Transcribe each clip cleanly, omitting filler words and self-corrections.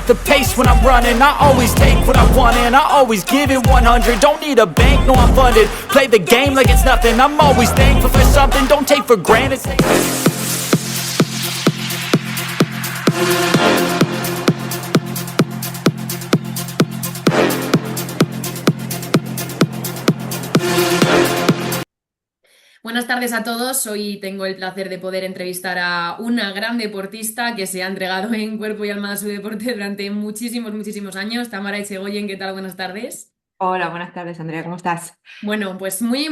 up the pace when I'm running. I always take what I want and I always give it 100. Don't need a bank, no I'm funded. Play the game like it's nothing. I'm always thankful for something. Don't take for granted. Buenas tardes a todos. Hoy tengo el placer de poder entrevistar a una gran deportista que se ha entregado en cuerpo y alma a su deporte durante muchísimos años. Tamara Echegoyen, ¿qué tal? Buenas tardes. Hola, buenas tardes, Andrea, ¿cómo estás? Bueno, pues muy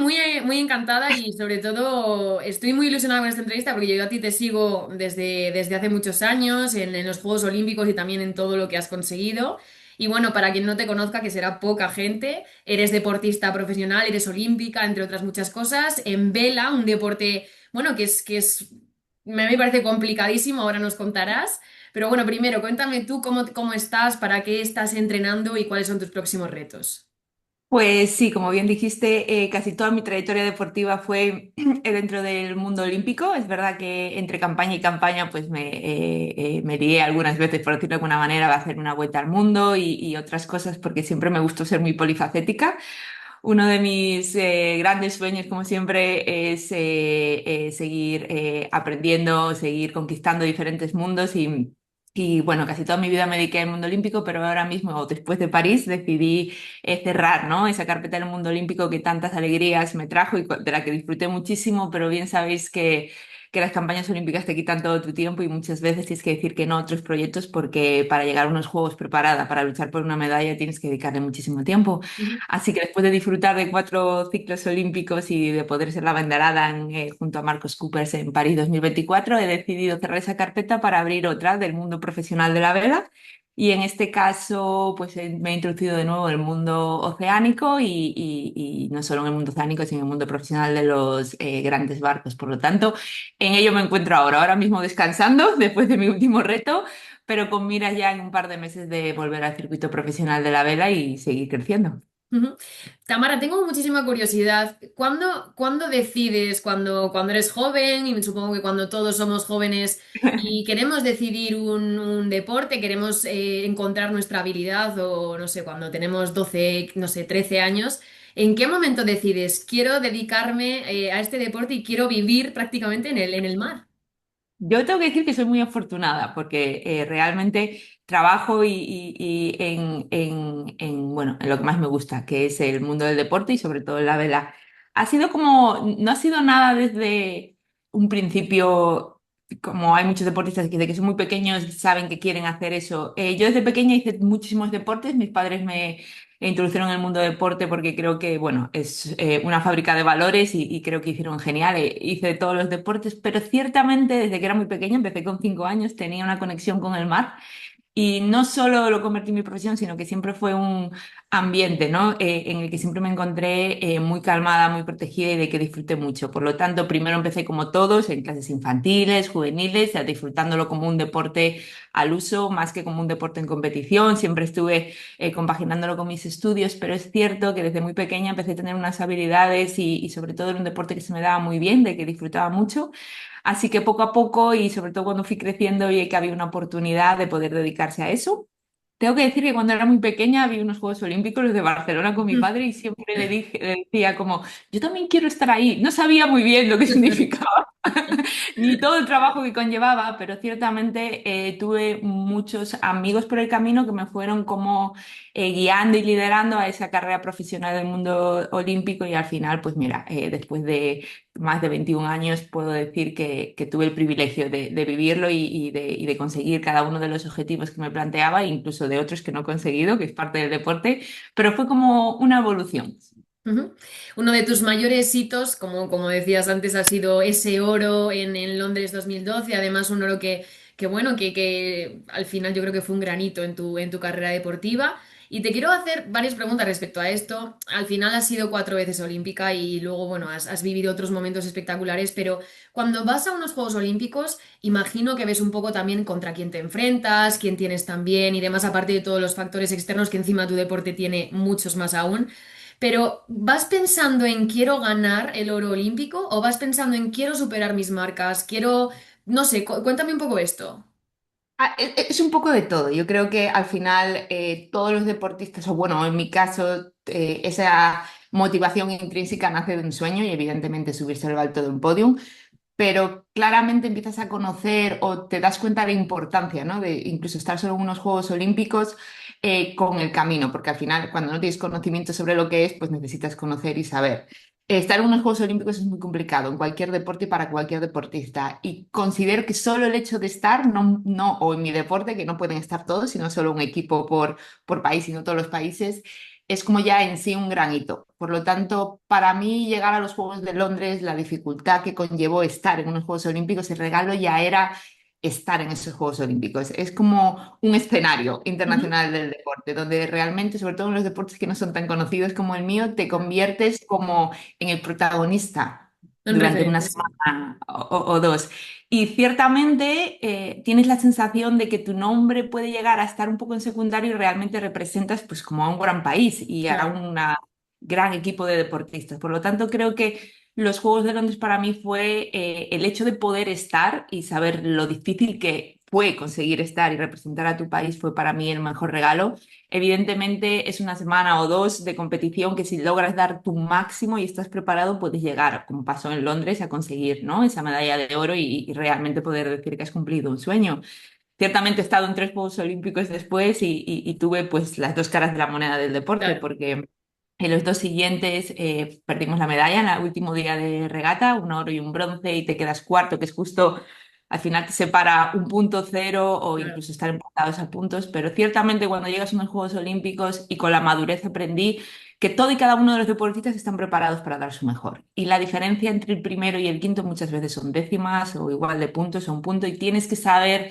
encantada y sobre todo estoy muy ilusionada con esta entrevista porque yo a ti te sigo desde hace muchos años en los Juegos Olímpicos y también en todo lo que has conseguido. Y bueno, para quien no te conozca, que será poca gente, eres deportista profesional, eres olímpica, entre otras muchas cosas, en vela, un deporte, bueno, me parece complicadísimo, ahora nos contarás. Pero bueno, primero, cuéntame tú cómo estás, para qué estás entrenando y cuáles son tus próximos retos. Pues sí, como bien dijiste, casi toda mi trayectoria deportiva fue dentro del mundo olímpico. Es verdad que entre campaña y campaña pues me lié algunas veces, por decirlo de alguna manera, a hacer una vuelta al mundo y otras cosas porque siempre me gustó ser muy polifacética. Uno de mis grandes sueños, como siempre, es seguir aprendiendo, seguir conquistando diferentes mundos y bueno, casi toda mi vida me dediqué al mundo olímpico, pero ahora mismo, después de París, decidí cerrar, ¿no? Esa carpeta del mundo olímpico que tantas alegrías me trajo y de la que disfruté muchísimo, pero bien sabéis que las campañas olímpicas te quitan todo tu tiempo y muchas veces tienes que decir que no a otros proyectos porque para llegar a unos juegos preparada, para luchar por una medalla, tienes que dedicarle muchísimo tiempo. Así que después de disfrutar de 4 ciclos olímpicos y de poder ser la abanderada junto a Marcos Coopers en París 2024, he decidido cerrar esa carpeta para abrir otra del mundo profesional de la vela. Y en este caso, pues me he introducido de nuevo en el mundo oceánico y no solo en el mundo oceánico, sino en el mundo profesional de los grandes barcos. Por lo tanto, en ello me encuentro ahora mismo descansando después de mi último reto, pero con miras ya en un par de meses de volver al circuito profesional de la vela y seguir creciendo. Ujú. Tamara, tengo muchísima curiosidad. ¿Cuándo decides, cuando eres joven, y supongo que cuando todos somos jóvenes y queremos decidir un deporte, queremos encontrar nuestra habilidad o no sé, cuando tenemos 12, no sé, 13 años, ¿en qué momento decides, quiero dedicarme a este deporte y quiero vivir prácticamente en el mar? Yo tengo que decir que soy muy afortunada porque realmente trabajo bueno, en lo que más me gusta, que es el mundo del deporte y sobre todo en la vela. Ha sido como, no ha sido nada desde un principio, como hay muchos deportistas que desde que son muy pequeños saben que quieren hacer eso. Yo desde pequeña hice muchísimos deportes, mis padres me introdujeron en el mundo del deporte porque creo que, bueno, es una fábrica de valores y creo que hicieron genial. Hice todos los deportes, pero ciertamente desde que era muy pequeña, empecé con 5 años, tenía una conexión con el mar y no solo lo convertí en mi profesión, sino que siempre fue un ambiente, ¿no? En el que siempre me encontré muy calmada, muy protegida y de que disfruté mucho. Por lo tanto, primero empecé como todos, en clases infantiles, juveniles, ya disfrutándolo como un deporte al uso, más que como un deporte en competición. Siempre estuve compaginándolo con mis estudios, pero es cierto que desde muy pequeña empecé a tener unas habilidades y sobre todo era un deporte que se me daba muy bien, de que disfrutaba mucho. Así que poco a poco y sobre todo cuando fui creciendo vi que había una oportunidad de poder dedicarse a eso. Tengo que decir que cuando era muy pequeña vi unos Juegos Olímpicos los de Barcelona con mi padre y siempre le decía como, yo también quiero estar ahí. No sabía muy bien lo que significaba ni todo el trabajo que conllevaba, pero ciertamente tuve muchos amigos por el camino que me fueron como guiando y liderando a esa carrera profesional del mundo olímpico y al final, pues mira, después de más de 21 años puedo decir que tuve el privilegio de vivirlo y de conseguir cada uno de los objetivos que me planteaba, incluso de otros que no he conseguido, que es parte del deporte, pero fue como una evolución. Ujú. Uno de tus mayores hitos, como decías antes, ha sido ese oro en Londres 2012. Además un oro que al final yo creo que fue un granito en tu carrera deportiva. Y te quiero hacer varias preguntas respecto a esto. Al final has sido 4 veces olímpica y luego, bueno, has vivido otros momentos espectaculares, pero cuando vas a unos Juegos Olímpicos, imagino que ves un poco también contra quién te enfrentas, quién tienes también y demás, aparte de todos los factores externos que encima tu deporte tiene muchos más aún. Pero ¿vas pensando en quiero ganar el oro olímpico o vas pensando en quiero superar mis marcas? Quiero, no sé, cuéntame un poco esto. Es un poco de todo. Yo creo que al final todos los deportistas, o bueno, en mi caso, esa motivación intrínseca nace de un sueño y evidentemente subirse al alto de un podio, pero claramente empiezas a conocer o te das cuenta de la importancia, ¿no? De incluso estar solo en unos Juegos Olímpicos con el camino, porque al final cuando no tienes conocimiento sobre lo que es, pues necesitas conocer y saber. Estar en unos Juegos Olímpicos es muy complicado en cualquier deporte y para cualquier deportista. Y considero que solo el hecho de estar, o en mi deporte, que no pueden estar todos, sino solo un equipo por país, sino todos los países, es como ya en sí un gran hito. Por lo tanto, para mí llegar a los Juegos de Londres, la dificultad que conllevó estar en unos Juegos Olímpicos, el regalo ya era estar en esos Juegos Olímpicos. Es como un escenario Ujú. internacional del deporte, donde realmente, sobre todo en los deportes que no son tan conocidos como el mío, te conviertes como en el protagonista Un durante una referente, sí. semana o dos. Y ciertamente tienes la sensación de que tu nombre puede llegar a estar un poco en secundario y realmente representas pues como a un gran país y a Claro. un gran equipo de deportistas. Por lo tanto, creo que los Juegos de Londres para mí fue el hecho de poder estar y saber lo difícil que fue conseguir estar y representar a tu país fue para mí el mejor regalo. Evidentemente es una semana o dos de competición que si logras dar tu máximo y estás preparado puedes llegar, como pasó en Londres, a conseguir, ¿no? Esa medalla de oro y realmente poder decir que has cumplido un sueño. Ciertamente he estado en tres Juegos Olímpicos después y tuve pues las dos caras de la moneda del deporte Claro. porque en los dos siguientes perdimos la medalla en el último día de regata, un oro y un bronce y te quedas cuarto, que es justo al final te separa un punto cero o Claro. incluso estar empatados a puntos, pero ciertamente cuando llegas a unos Juegos Olímpicos y con la madurez aprendí que todo y cada uno de los deportistas están preparados para dar su mejor. Y la diferencia entre el primero y el quinto muchas veces son décimas o igual de puntos o un punto y tienes que saber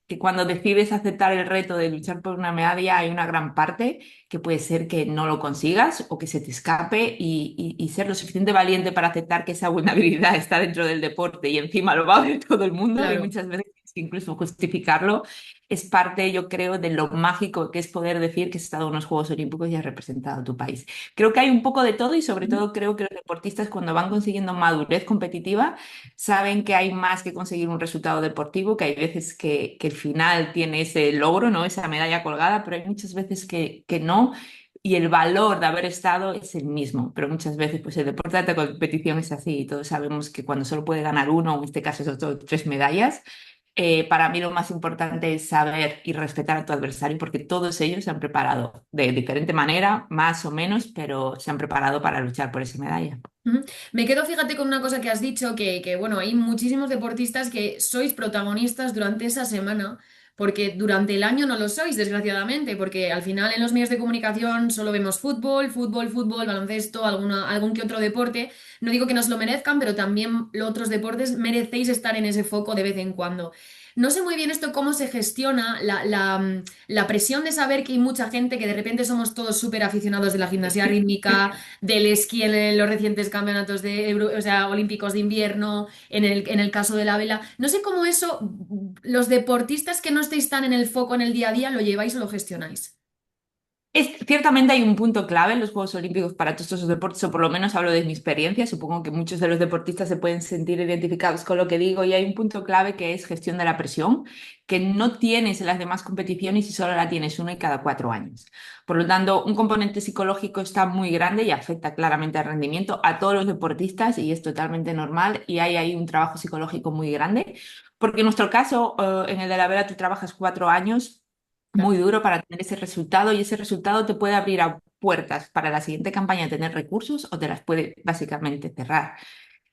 que cuando decides aceptar el reto de luchar por una medalla hay una gran parte que puede ser que no lo consigas o que se te escape y ser lo suficiente valiente para aceptar que esa vulnerabilidad está dentro del deporte y encima lo va a ver todo el mundo y Claro. muchas veces tienes que incluso justificarlo es parte, yo creo, de lo mágico que es poder decir que has estado en unos Juegos Olímpicos y has representado a tu país. Creo que hay un poco de todo y sobre Ujú. todo creo que los deportistas cuando van consiguiendo madurez competitiva saben que hay más que conseguir un resultado deportivo, que hay veces que el final tiene ese logro, ¿no? Esa medalla colgada, pero hay muchas veces que no. Y el valor de haber estado es el mismo, pero muchas veces pues el deporte de alta competición es así y todos sabemos que cuando solo puede ganar uno, o en este caso son tres medallas, para mí lo más importante es saber y respetar a tu adversario porque todos ellos se han preparado de diferente manera, más o menos, pero se han preparado para luchar por esa medalla. Ujú. Me quedo, fíjate, con una cosa que has dicho, bueno, hay muchísimos deportistas que sois protagonistas durante esa semana, porque durante el año no lo sois, desgraciadamente, porque al final en los medios de comunicación solo vemos fútbol, fútbol, fútbol, baloncesto, algún que otro deporte. No digo que nos lo merezcan, pero también los otros deportes merecéis estar en ese foco de vez en cuando. No sé muy bien esto cómo se gestiona la presión de saber que hay mucha gente que de repente somos todos súper aficionados de la gimnasia rítmica, del esquí en los recientes campeonatos o sea, olímpicos de invierno, en el caso de la vela. No sé cómo eso, los deportistas que no estéis tan en el foco en el día a día, lo lleváis o lo gestionáis. Ciertamente hay un punto clave en los Juegos Olímpicos para todos estos deportes, o por lo menos hablo de mi experiencia. Supongo que muchos de los deportistas se pueden sentir identificados con lo que digo, y hay un punto clave que es gestión de la presión, que no tienes en las demás competiciones y solo la tienes una y cada 4 años. Por lo tanto, un componente psicológico está muy grande y afecta claramente al rendimiento a todos los deportistas y es totalmente normal y hay ahí un trabajo psicológico muy grande. Porque en nuestro caso, en el de la vela, tú trabajas 4 años Claro. muy duro para tener ese resultado y ese resultado te puede abrir a puertas para la siguiente campaña tener recursos o te las puede básicamente cerrar.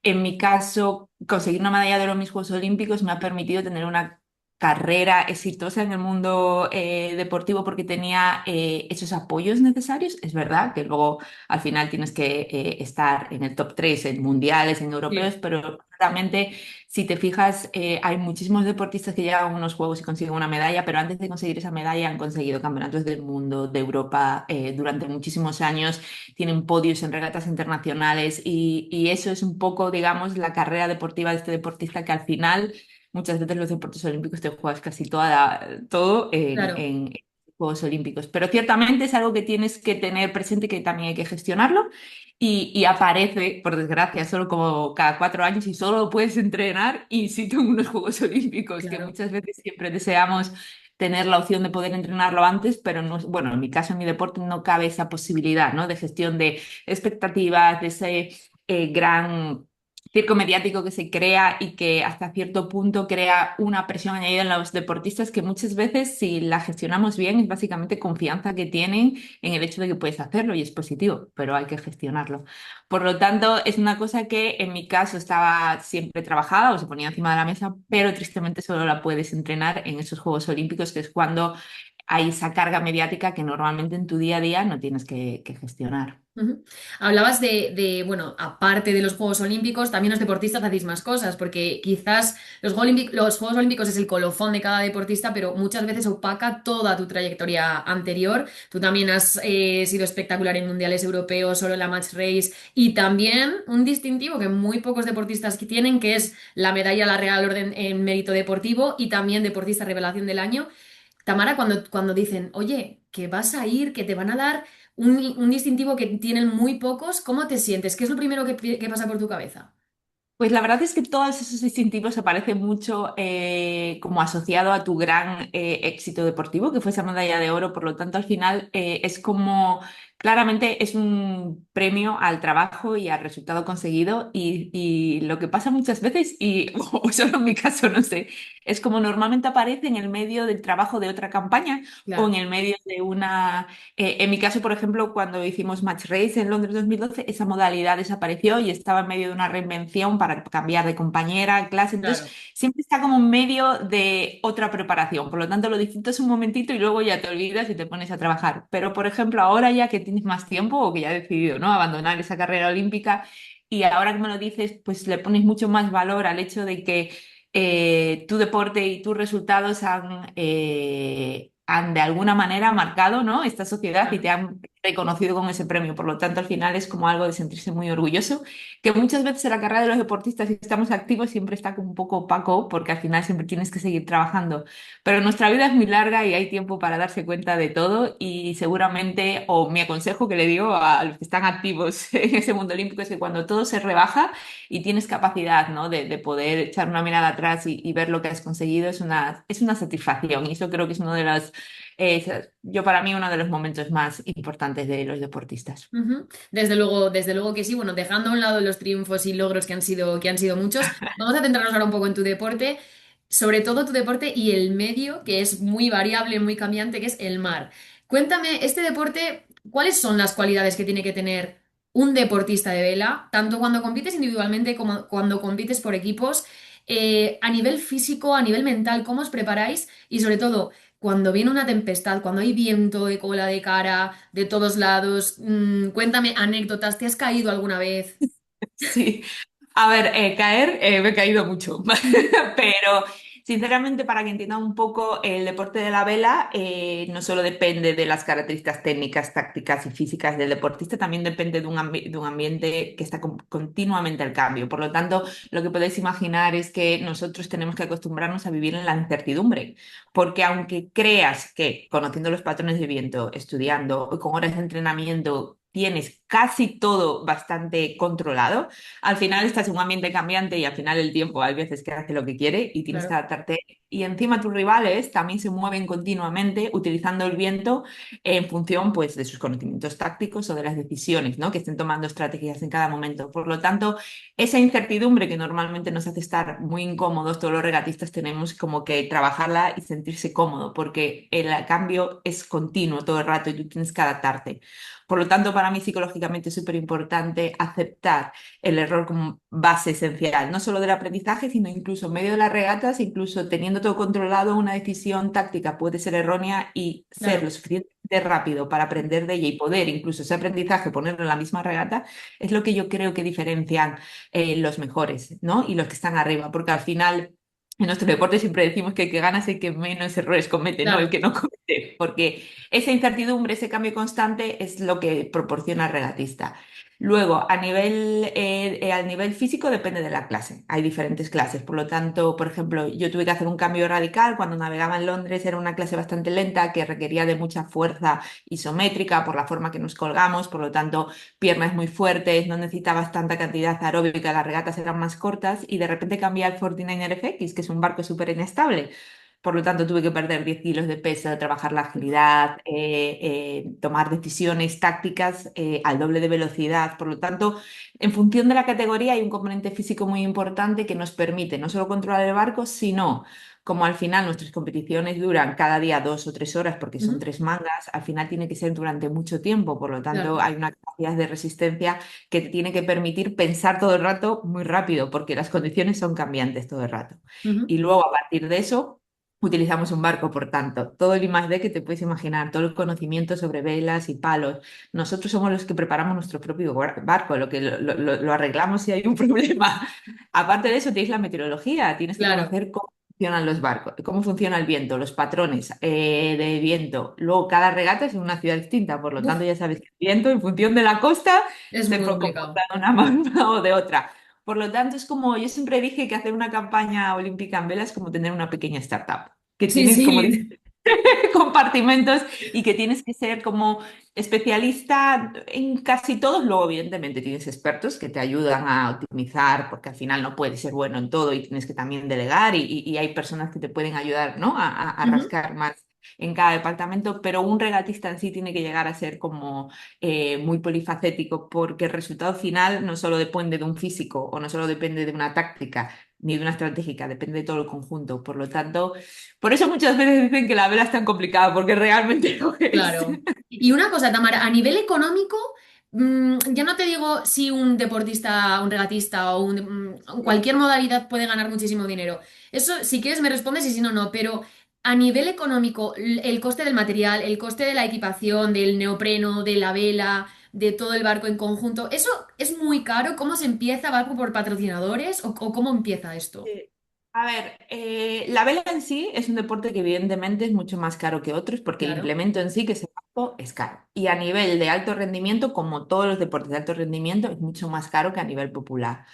En mi caso, conseguir una medalla de oro en mis Juegos Olímpicos me ha permitido tener una carrera exitosa en el mundo deportivo porque tenía esos apoyos necesarios. Es verdad que luego al final tienes que estar en el top 3 en mundiales, en europeos, Sí. pero realmente si te fijas hay muchísimos deportistas que llegan a unos Juegos y consiguen una medalla, pero antes de conseguir esa medalla han conseguido campeonatos del mundo, de Europa, durante muchísimos años tienen podios en regatas internacionales y eso es un poco, digamos, la carrera deportiva de este deportista que al final muchas veces los deportes olímpicos te juegas casi todo Claro. Juegos Olímpicos. Pero ciertamente es algo que tienes que tener presente que también hay que gestionarlo y aparece, por desgracia, solo como cada 4 años y solo lo puedes entrenar in situ en unos Juegos Olímpicos, que Claro. muchas veces siempre deseamos tener la opción de poder entrenarlo antes, pero no, bueno, en mi caso, en mi deporte, no cabe esa posibilidad, ¿no? De gestión de expectativas, de ese gran circo mediático que se crea y que hasta cierto punto crea una presión añadida en los deportistas que muchas veces, si la gestionamos bien, es básicamente confianza que tienen en el hecho de que puedes hacerlo y es positivo, pero hay que gestionarlo. Por lo tanto, es una cosa que en mi caso estaba siempre trabajada o se ponía encima de la mesa, pero tristemente solo la puedes entrenar en esos Juegos Olímpicos, que es cuando hay esa carga mediática que normalmente en tu día a día no tienes que gestionar. Ujú. Hablabas bueno, aparte de los Juegos Olímpicos, también los deportistas hacéis más cosas, porque quizás los Juegos Olímpicos es el colofón de cada deportista, pero muchas veces opaca toda tu trayectoria anterior. Tú también has sido espectacular en mundiales europeos, solo en la Match Race, y también un distintivo que muy pocos deportistas que tienen, que es la medalla a la Real Orden en mérito deportivo y también deportista revelación del año. Tamara, cuando dicen, oye, que vas a ir, que te van a dar un distintivo que tienen muy pocos, ¿cómo te sientes? ¿Qué es lo primero que pasa por tu cabeza? Pues la verdad es que todos esos distintivos se parecen mucho como asociado a tu gran éxito deportivo, que fue esa medalla de oro. Por lo tanto, al final es como, claramente es un premio al trabajo y al resultado conseguido. Y lo que pasa muchas veces, y o solo en mi caso, no sé, es como normalmente aparece en el medio del trabajo de otra campaña o en Claro, el medio de una en mi caso, por ejemplo, cuando hicimos Match Race en Londres 2012, esa modalidad desapareció y estaba en medio de una reinvención para cambiar de compañera, clase. Entonces, claro. siempre está como en medio de otra preparación. Por lo tanto, lo disfrutas un momentito y luego ya te olvidas y te pones a trabajar. Pero, por ejemplo, ahora ya que tienes más tiempo o que ya has decidido, ¿no?, abandonar esa carrera olímpica y ahora que me lo dices, pues le pones mucho más valor al hecho de que tu deporte y tus resultados han de alguna manera marcado, ¿no?, esta sociedad y Claro. te han reconocido con ese premio. Por lo tanto, al final es como algo de sentirse muy orgulloso, que muchas veces en la carrera de los deportistas, si estamos activos, siempre está como un poco opaco, porque al final siempre tienes que seguir trabajando. Pero nuestra vida es muy larga y hay tiempo para darse cuenta de todo y seguramente, o mi consejo que le digo a los que están activos en ese mundo olímpico es que cuando todo se rebaja y tienes capacidad, ¿no?, de poder echar una mirada atrás y ver lo que has conseguido, es una satisfacción. Y eso creo que es uno de los, yo para mí, uno de los momentos más importantes de los deportistas. Ujú. Desde luego que sí. Bueno, dejando a un lado los triunfos y logros que han sido muchos, vamos a centrarnos ahora un poco en tu deporte, sobre todo tu deporte y el medio, que es muy variable, muy cambiante, que es el mar. Cuéntame, este deporte, ¿cuáles son las cualidades que tiene que tener un deportista de vela, tanto cuando compites individualmente como cuando compites por equipos, a nivel físico, a nivel mental, cómo os preparáis y sobre todo cuando viene una tempestad, cuando hay viento de cola de cara de todos lados, cuéntame anécdotas, ¿te has caído alguna vez? Sí, a ver, caer, me he caído mucho, Ujú. pero sinceramente para que entiendan un poco el deporte de la vela, no solo depende de las características técnicas, tácticas y físicas del deportista, también depende de un ambiente que está continuamente al cambio. Por lo tanto, lo que podéis imaginar es que nosotros tenemos que acostumbrarnos a vivir en la incertidumbre, porque aunque creas que conociendo los patrones de viento, estudiando, con horas de entrenamiento, tienes casi todo bastante controlado, al final estás en un ambiente cambiante y al final el tiempo hay veces que hace lo que quiere y tienes que Claro, adaptarte. Y encima tus rivales también se mueven continuamente utilizando el viento en función, pues, de sus conocimientos tácticos o de las decisiones, ¿no?, que estén tomando estrategias en cada momento. Por lo tanto, esa incertidumbre que normalmente nos hace estar muy incómodos, todos los regatistas tenemos como que trabajarla y sentirse cómodo, porque el cambio es continuo todo el rato y tú tienes que adaptarte. Por lo tanto, para mí psicológicamente es súper importante aceptar el error como base esencial, no solo del aprendizaje, sino incluso en medio de las regatas, incluso teniendo todo controlado, una decisión táctica puede ser errónea y ser claro. lo suficientemente rápido para aprender de ella y poder incluso ese aprendizaje ponerlo en la misma regata, es lo que yo creo que diferencian los mejores, ¿no?, y los que están arriba, porque al final... En nuestro deporte siempre decimos que el que gana es el que menos errores comete, no el Claro. que no comete, porque esa incertidumbre, ese cambio constante es lo que proporciona el regatista. Luego, a nivel físico depende de la clase. Hay diferentes clases. Por lo tanto, por ejemplo, yo tuve que hacer un cambio radical. Cuando navegaba en Londres era una clase bastante lenta que requería de mucha fuerza isométrica por la forma que nos colgamos. Por lo tanto, piernas muy fuertes, no necesitabas tanta cantidad aeróbica, las regatas eran más cortas y de repente cambié al 49er FX, que es un barco súper inestable. Por lo tanto, tuve que perder 10 kilos de peso, trabajar la agilidad, tomar decisiones tácticas al doble de velocidad. Por lo tanto, en función de la categoría hay un componente físico muy importante que nos permite no solo controlar el barco, sino como al final nuestras competiciones duran cada día 2 o 3 horas porque son Ujú. 3 mangas, al final tiene que ser durante mucho tiempo. Por lo tanto, Claro. hay una capacidad de resistencia que te tiene que permitir pensar todo el rato muy rápido porque las condiciones son cambiantes todo el rato. Ujú. Y luego, a partir de eso, utilizamos un barco, por tanto, todo el I+D que te puedes imaginar, todo el conocimiento sobre velas y palos. Nosotros somos los que preparamos nuestro propio barco, lo que lo arreglamos si hay un problema. Aparte de eso, tienes la meteorología, tienes que Claro. conocer cómo funcionan los barcos, cómo funciona el viento, los patrones de viento. Luego, cada regata es en una ciudad distinta, por lo tanto, Uf, ya sabes que el viento, en función de la costa, es se muy comporta complicado. de una manera o de otra. Por lo tanto, es como yo siempre dije que hacer una campaña olímpica en vela es como tener una pequeña startup, que Sí, tienes, como dices, sí. compartimentos y que tienes que ser como especialista en casi todos. Luego, evidentemente, tienes expertos que te ayudan a optimizar, porque al final no puedes ser bueno en todo y tienes que también delegar y hay personas que te pueden ayudar, ¿no? A Ujú. rascar más en cada departamento, pero un regatista en sí tiene que llegar a ser como muy polifacético porque el resultado final no solo depende de un físico o no solo depende de una táctica ni de una estratégica, depende de todo el conjunto. Por lo tanto, por eso muchas veces dicen que la vela es tan complicada, porque realmente lo es. Claro. Y una cosa, Tamara, a nivel económico, ya no te digo si un deportista, un regatista o cualquier modalidad puede ganar muchísimo dinero. Eso, si quieres, me respondes y si no, no. Pero a nivel económico, el coste del material, el coste de la equipación, del neopreno, de la vela, de todo el barco en conjunto, ¿eso es muy caro? ¿Cómo se empieza? ¿Va por patrocinadores? O cómo empieza esto? Sí. A ver, la vela en sí es un deporte que evidentemente es mucho más caro que otros porque el Claro. implemento en sí, que es el barco, es caro. Y a nivel de alto rendimiento, como todos los deportes de alto rendimiento, es mucho más caro que a nivel popular.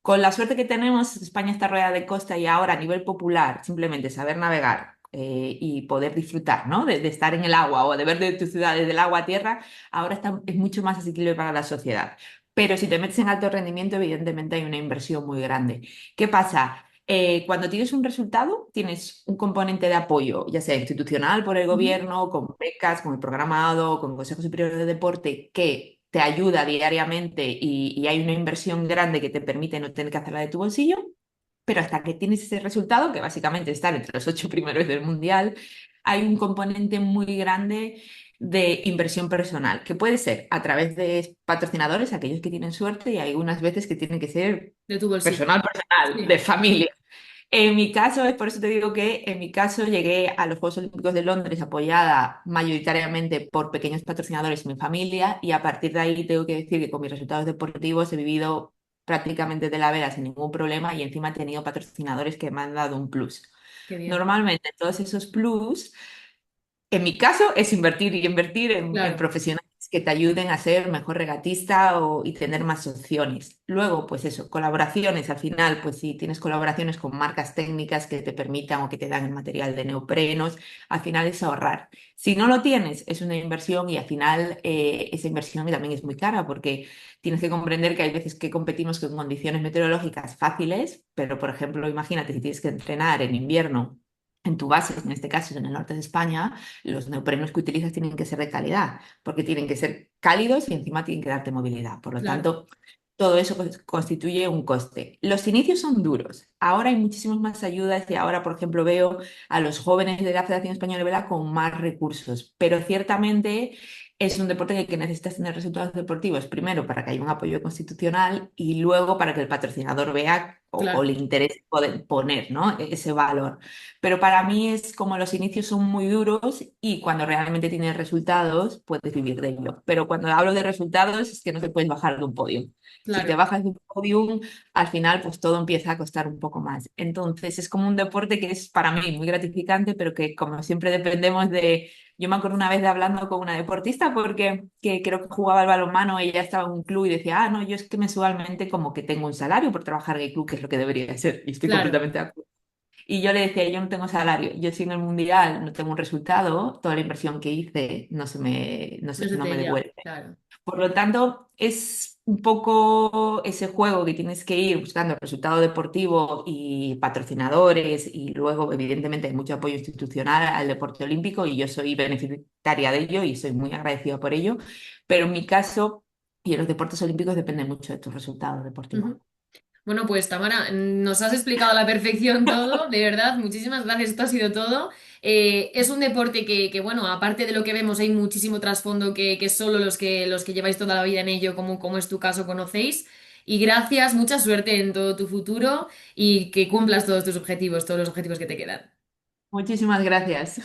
Con la suerte que tenemos, España está rodeada de costa y ahora a nivel popular, simplemente saber navegar y poder disfrutar, ¿no? De estar en el agua o de ver de tu ciudad desde el agua a tierra, ahora es mucho más asequible para la sociedad. Pero si te metes en alto rendimiento, evidentemente hay una inversión muy grande. ¿Qué pasa? Cuando tienes un resultado, tienes un componente de apoyo, ya sea institucional por el Ujú. gobierno, con becas, con el programado, con el Consejo Superior de Deporte, que te ayuda diariamente y hay una inversión grande que te permite no tener que hacerla de tu bolsillo, pero hasta que tienes ese resultado, que básicamente es estar entre los 8 primeros del mundial, hay un componente muy grande de inversión personal, que puede ser a través de patrocinadores, aquellos que tienen suerte, y hay unas veces que tienen que ser De tu bolsillo. personal, personal, de Sí. familia. En mi caso, es por eso te digo que en mi caso llegué a los Juegos Olímpicos de Londres apoyada mayoritariamente por pequeños patrocinadores y mi familia, y a partir de ahí tengo que decir que con mis resultados deportivos he vivido prácticamente de la vela sin ningún problema y encima he tenido patrocinadores que me han dado un plus. Qué bien. Normalmente todos esos plus en mi caso es invertir y invertir en Claro, profesionales que te ayuden a ser mejor regatista y tener más opciones. Luego, pues eso, colaboraciones. Al final, pues si tienes colaboraciones con marcas técnicas que te permitan o que te dan el material de neoprenos, al final es ahorrar. Si no lo tienes, es una inversión y al final esa inversión también es muy cara porque tienes que comprender que hay veces que competimos con condiciones meteorológicas fáciles, pero por ejemplo, imagínate si tienes que entrenar en invierno en tu base, en este caso en el norte de España, los neoprenos que utilizas tienen que ser de calidad, porque tienen que ser cálidos y encima tienen que darte movilidad. Por lo claro. tanto, todo eso constituye un coste. Los inicios son duros. Ahora hay muchísimas más ayudas y ahora, por ejemplo, veo a los jóvenes de la Federación Española de Vela con más recursos, pero ciertamente es un deporte en el que necesitas tener resultados deportivos, primero para que haya un apoyo constitucional y luego para que el patrocinador vea o Claro, le interese poder poner, ¿no? Ese valor. Pero para mí es como los inicios son muy duros y cuando realmente tienes resultados puedes vivir de ello. Pero cuando hablo de resultados es que no te puedes bajar de un podio. Si te claro. bajas de un podium, al final pues todo empieza a costar un poco más. Entonces es como un deporte que es para mí muy gratificante, pero que como siempre dependemos de Yo me acuerdo una vez de hablando con una deportista porque que creo que jugaba al balonmano, ella estaba en un club y decía, no, yo es que mensualmente como que tengo un salario por trabajar en el club, que es lo que debería ser. Y estoy Claro, completamente de acuerdo. Y yo le decía, yo no tengo salario, yo si en el mundial no tengo un resultado, toda la inversión que hice no se no me te ya, devuelve. claro. Por lo tanto, es un poco ese juego que tienes que ir buscando el resultado deportivo y patrocinadores y luego, evidentemente, hay mucho apoyo institucional al deporte olímpico y yo soy beneficiaria de ello y soy muy agradecida por ello, pero en mi caso y en los deportes olímpicos depende mucho de tus resultados deportivos. Ujú. Bueno, pues Tamara, nos has explicado a la perfección todo, de verdad, muchísimas gracias, esto ha sido todo. Es un deporte bueno, aparte de lo que vemos, hay muchísimo trasfondo que solo los que lleváis toda la vida en ello, como es tu caso, conocéis. Y gracias, mucha suerte en todo tu futuro y que cumplas todos tus objetivos, todos los objetivos que te quedan. Muchísimas gracias.